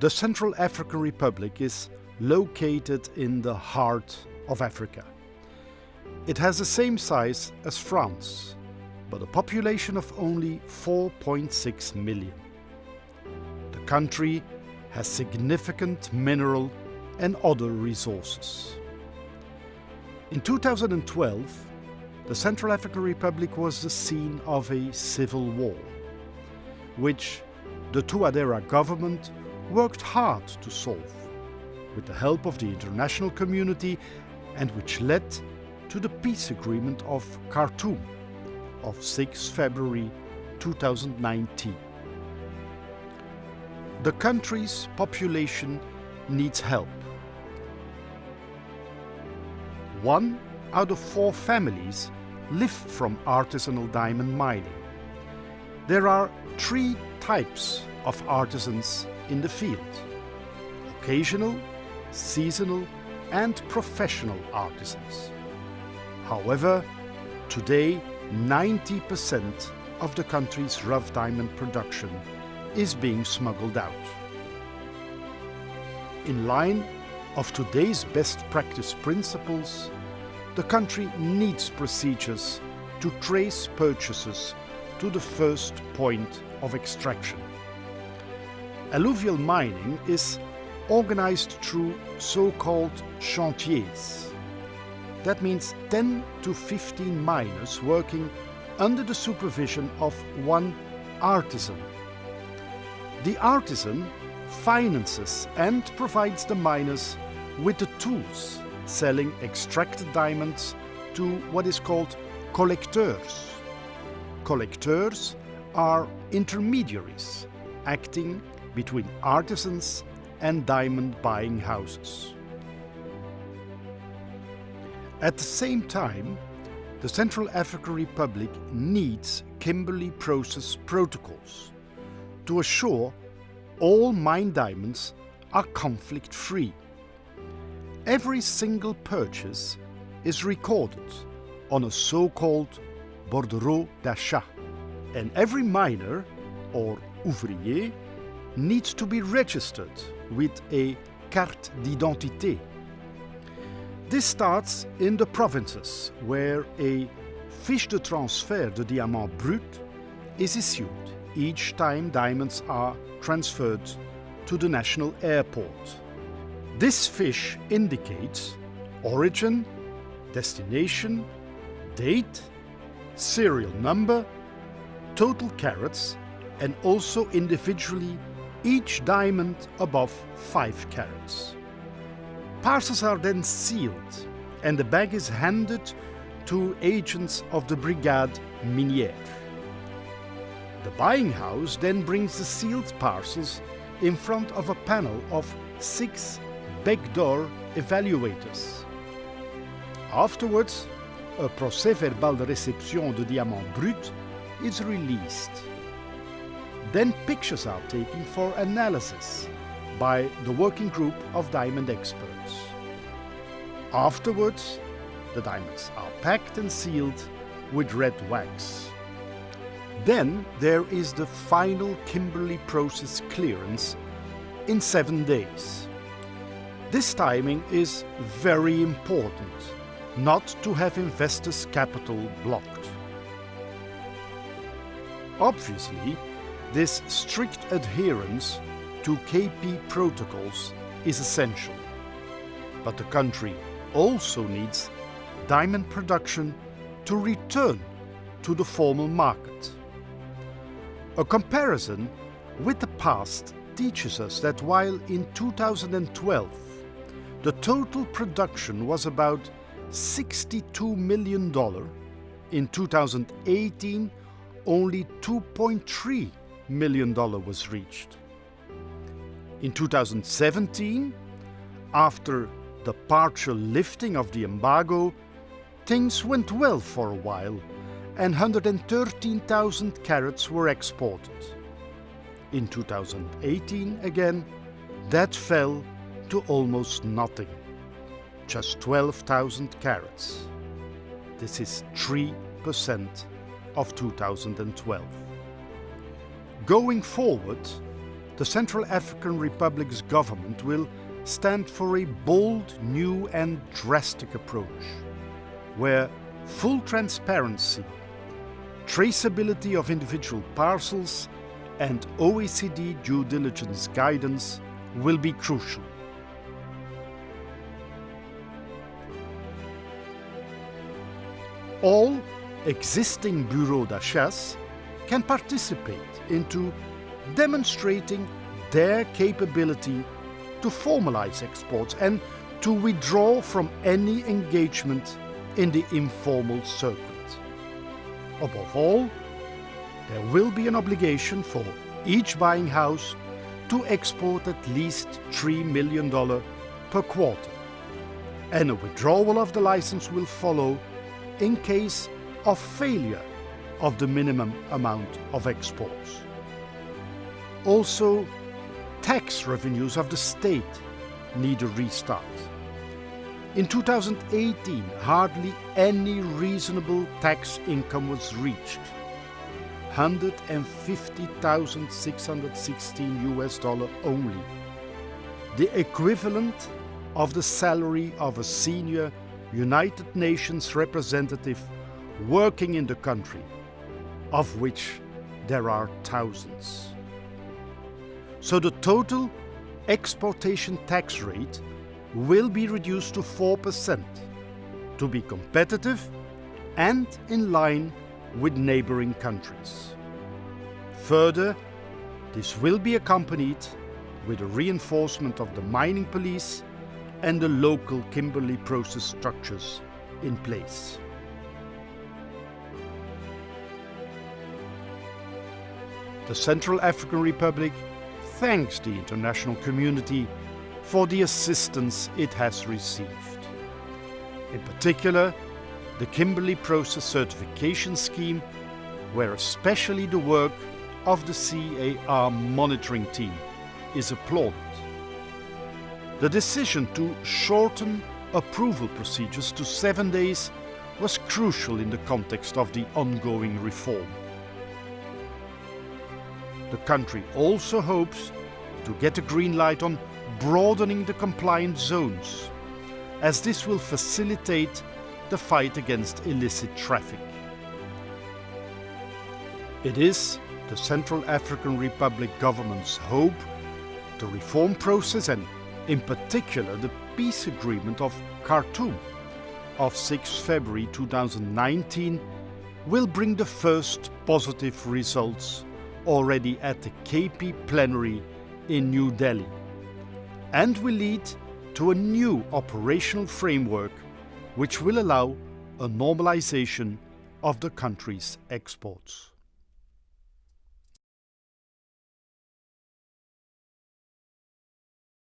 The Central African Republic is located in the heart of Africa. It has the same size as France, but a population of only 4.6 million. The country has significant mineral and other resources. In 2012, the Central African Republic was the scene of a civil war, which the Touadéra government worked hard to solve with the help of the international community, and which led to the peace agreement of Khartoum of 6 February 2019. The country's population needs help. 1 out of 4 families live from artisanal diamond mining. There are 3 types of artisans in the field: occasional, seasonal, and professional artisans. However, today 90% of the country's rough diamond production is being smuggled out. In line of today's best practice principles, the country needs procedures to trace purchases to the first point of extraction. Alluvial mining is organized through so-called chantiers. That means 10 to 15 miners working under the supervision of 1 artisan. The artisan finances and provides the miners with the tools, selling extracted diamonds to what is called collecteurs. Collecteurs are intermediaries acting between artisans and diamond buying houses. At the same time, the Central African Republic needs Kimberley process protocols to assure all mined diamonds are conflict-free. Every single purchase is recorded on a so-called bordereau d'achat, and every miner or ouvrier needs to be registered with a carte d'identité. This starts in the provinces, where a fiche de transfert de diamant brut is issued each time diamonds are transferred to the national airport. This fiche indicates origin, destination, date, serial number, total carats, and also individually each diamond above 5 carats. Parcels are then sealed and the bag is handed to agents of the Brigade Minière. The buying house then brings the sealed parcels in front of a panel of 6 backdoor evaluators. Afterwards, a procès-verbal de réception de diamant brut is released. Then pictures are taken for analysis by the working group of diamond experts. Afterwards, the diamonds are packed and sealed with red wax. Then there is the final Kimberley process clearance in 7 days. This timing is very important, not to have investors' capital blocked. Obviously, this strict adherence to KP protocols is essential, but the country also needs diamond production to return to the formal market. A comparison with the past teaches us that while in 2012 the total production was about $62 million, in 2018 only $2.3 million was reached. In 2017, after the partial lifting of the embargo, things went well for a while and 113,000 carats were exported. In 2018 again, that fell to almost nothing, just 12,000 carats. This is 3% of 2012. Going forward, the Central African Republic's government will stand for a bold, new and drastic approach, where full transparency, traceability of individual parcels and OECD due diligence guidance will be crucial. All existing bureaux d'achat can participate into demonstrating their capability to formalize exports and to withdraw from any engagement in the informal circuit. Above all, there will be an obligation for each buying house to export at least $3 million per quarter, and a withdrawal of the license will follow in case of failure of the minimum amount of exports. Also, tax revenues of the state need a restart. In 2018, hardly any reasonable tax income was reached. $150,616 only, the equivalent of the salary of a senior United Nations representative working in the country, of which there are thousands. So the total exportation tax rate will be reduced to 4% to be competitive and in line with neighboring countries. Further, this will be accompanied with a reinforcement of the mining police and the local Kimberley process structures in place. The Central African Republic thanks the international community for the assistance it has received. In particular, the Kimberley Process Certification Scheme, where especially the work of the CAR monitoring team is applauded. The decision to shorten approval procedures to 7 days was crucial in the context of the ongoing reform. The country also hopes to get a green light on broadening the compliant zones, as this will facilitate the fight against illicit traffic. It is the Central African Republic government's hope the reform process, and in particular the peace agreement of Khartoum of 6 February 2019, will bring the first positive results already at the KP plenary in New Delhi, and will lead to a new operational framework which will allow a normalization of the country's exports.